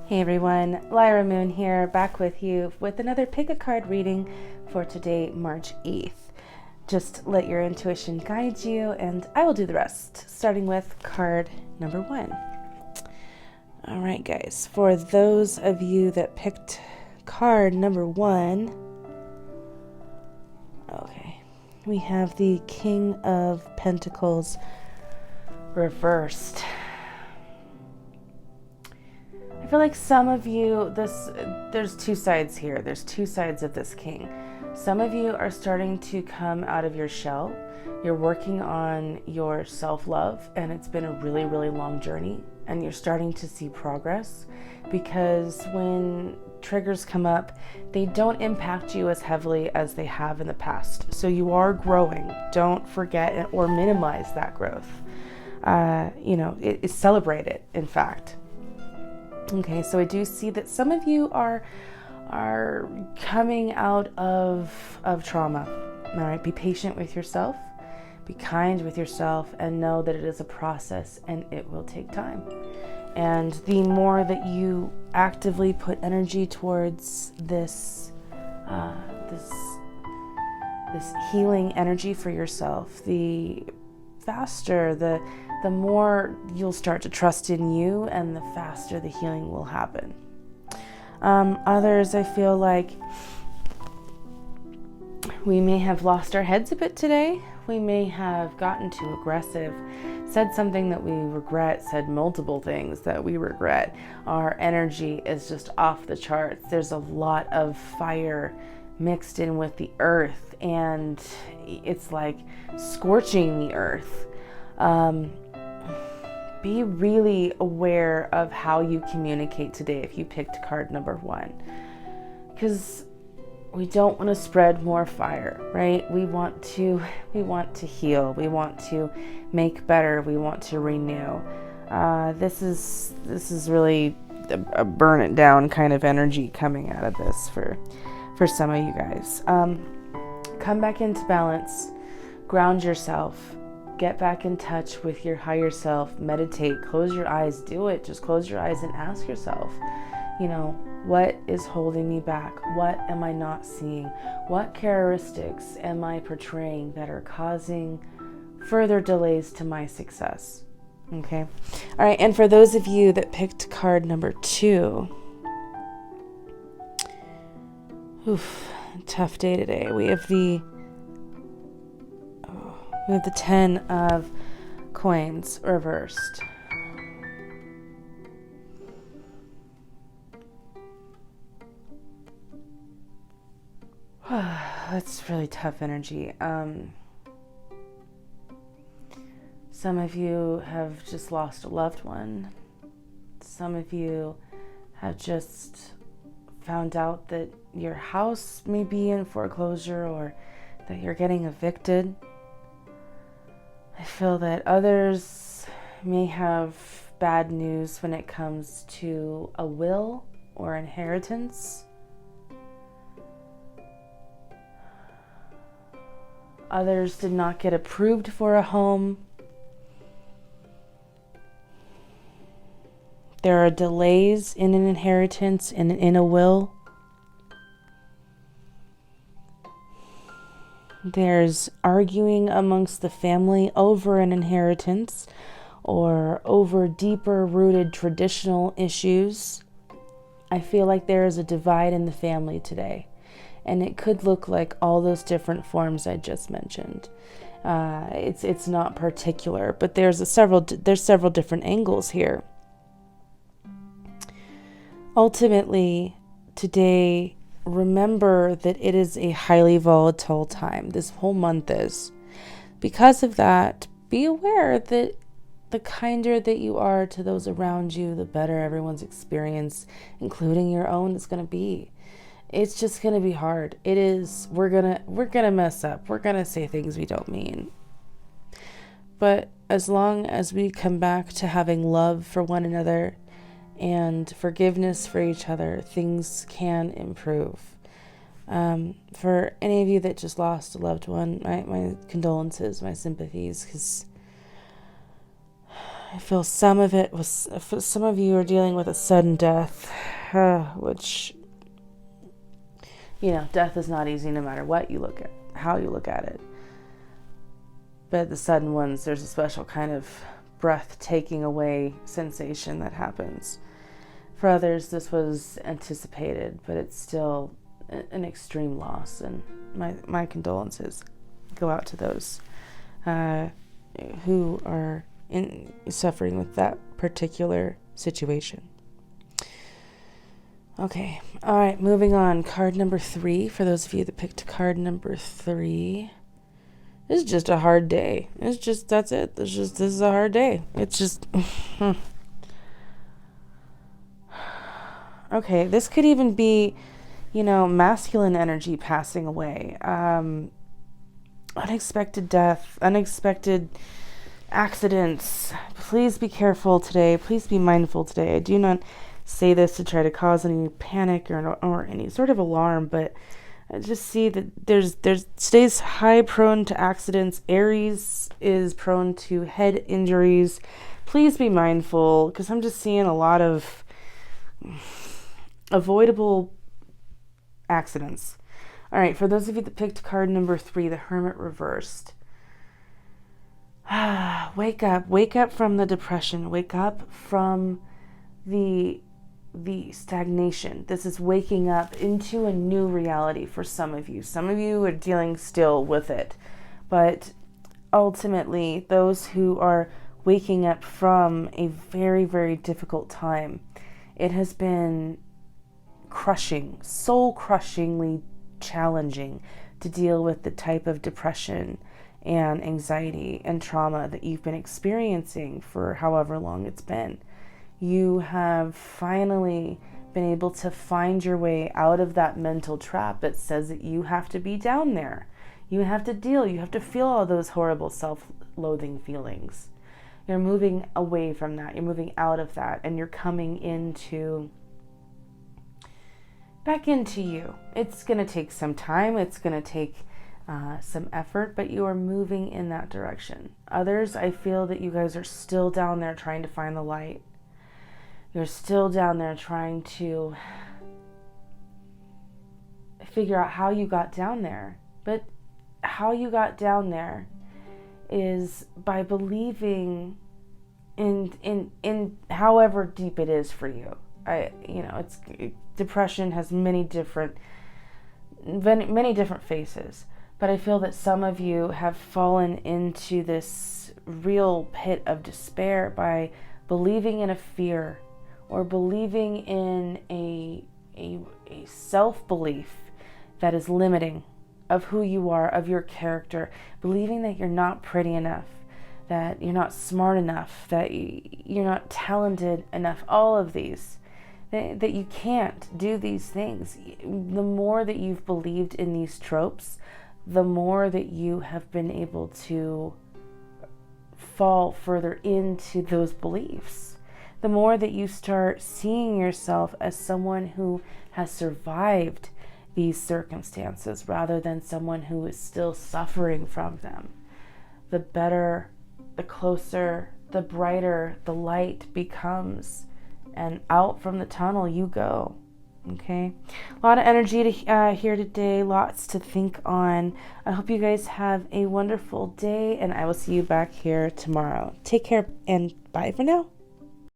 Hey everyone, Lyra Moon here, back with you with another pick a card reading for today, March 8th. Just let your intuition guide you and I will do the rest, starting with card number 1. All right, guys, for those of you that picked card number 1, okay, we have the King of Pentacles reversed. I feel like some of you, there's two sides here. There's two sides of this king. Some of you are starting to come out of your shell. You're working on your self-love, and it's been a really, really long journey, and you're starting to see progress because when triggers come up, they don't impact you as heavily as they have in the past. So you are growing. Don't forget or minimize that growth. Celebrate it, in fact. Okay, so I do see that some of you are coming out of trauma. All right, be patient with yourself, be kind with yourself, and know that it is a process and it will take time. And the more that you actively put energy towards this healing energy for yourself, the faster, the more you'll start to trust in you, and the faster the healing will happen. Others, I feel like we may have lost our heads a bit today. We may have gotten too aggressive, said something that we regret, said multiple things that we regret. Our energy is just off the charts. There's a lot of fire mixed in with the earth, and it's like scorching the earth. Be really aware of how you communicate today if you picked card number 1, because we don't want to spread more fire, right? We want to heal. We want to make better. We want to renew. This is really a burn it down kind of energy coming out of this for some of you guys. Come back into balance. Ground yourself. Get back in touch with your higher self. Meditate. Close your eyes. Do it. Just close your eyes and ask yourself, what is holding me back? What am I not seeing? What characteristics am I portraying that are causing further delays to my success? Okay. All right. And for those of you that picked card number 2, tough day today. We have the 10 of coins reversed. That's really tough energy. Some of you have just lost a loved one. Some of you have just found out that your house may be in foreclosure or that you're getting evicted. I feel that others may have bad news when it comes to a will or inheritance. Others did not get approved for a home. There are delays in an inheritance and in a will. There's arguing amongst the family over an inheritance or over deeper rooted traditional issues. I feel like there is a divide in the family today, and it could look like all those different forms I just mentioned. It's not particular, but there's several different angles here. Ultimately, today, remember that it is a highly volatile time. This whole month is. Because of that, be aware that the kinder that you are to those around you, the better everyone's experience, including your own, is going to be. It's just going to be hard. It is. We're going to mess up. We're going to say things we don't mean. But as long as we come back to having love for one another and forgiveness for each other, things can improve. For any of you that just lost a loved one, my condolences, my sympathies, because I feel some of it was, some of you are dealing with a sudden death, which, death is not easy no matter what you look at, how you look at it. But the sudden ones, there's a special kind of breath-taking away sensation that happens. For others, this was anticipated, but it's still an extreme loss, and my condolences go out to those who are suffering with that particular situation. Okay, all right, moving on. Card number 3, for those of you that picked card number 3. This is just a hard day. That's it. This is a hard day. It's just... Okay, this could even be, masculine energy passing away. Unexpected death, unexpected accidents. Please be careful today. Please be mindful today. I do not say this to try to cause any panic or any sort of alarm, but I just see that there's stays high prone to accidents. Aries is prone to head injuries. Please be mindful, because I'm just seeing a lot of avoidable accidents. All right, for those of you that picked card number 3, the Hermit reversed. Wake up from the depression. Wake up from the stagnation. This is waking up into a new reality for some of you. Some of you are dealing still with it, but ultimately those who are waking up from a very, very difficult time, it has been crushing, soul-crushingly challenging to deal with the type of depression and anxiety and trauma that you've been experiencing for however long it's been. You have finally been able to find your way out of that mental trap that says that you have to be down there. You have to feel all those horrible self-loathing feelings. You're moving away from that. You're moving out of that, and you're coming back into you. It's going to take some time. It's going to take some effort, but you are moving in that direction. Others, I feel that you guys are still down there trying to find the light. You're still down there trying to figure out how you got down there. But how you got down there is by believing in however deep it is for you. Depression has many different faces, but I feel that some of you have fallen into this real pit of despair by believing in a fear, or believing in a self-belief that is limiting of who you are, of your character, believing that you're not pretty enough, that you're not smart enough, that you're not talented enough, all of these, that you can't do these things. The more that you've believed in these tropes, the more that you have been able to fall further into those beliefs. The more that you start seeing yourself as someone who has survived these circumstances rather than someone who is still suffering from them, the better, the closer, the brighter the light becomes, and out from the tunnel you go. Okay, a lot of energy to here today, lots to think on. I hope you guys have a wonderful day, and I will see you back here tomorrow. Take care and bye for now.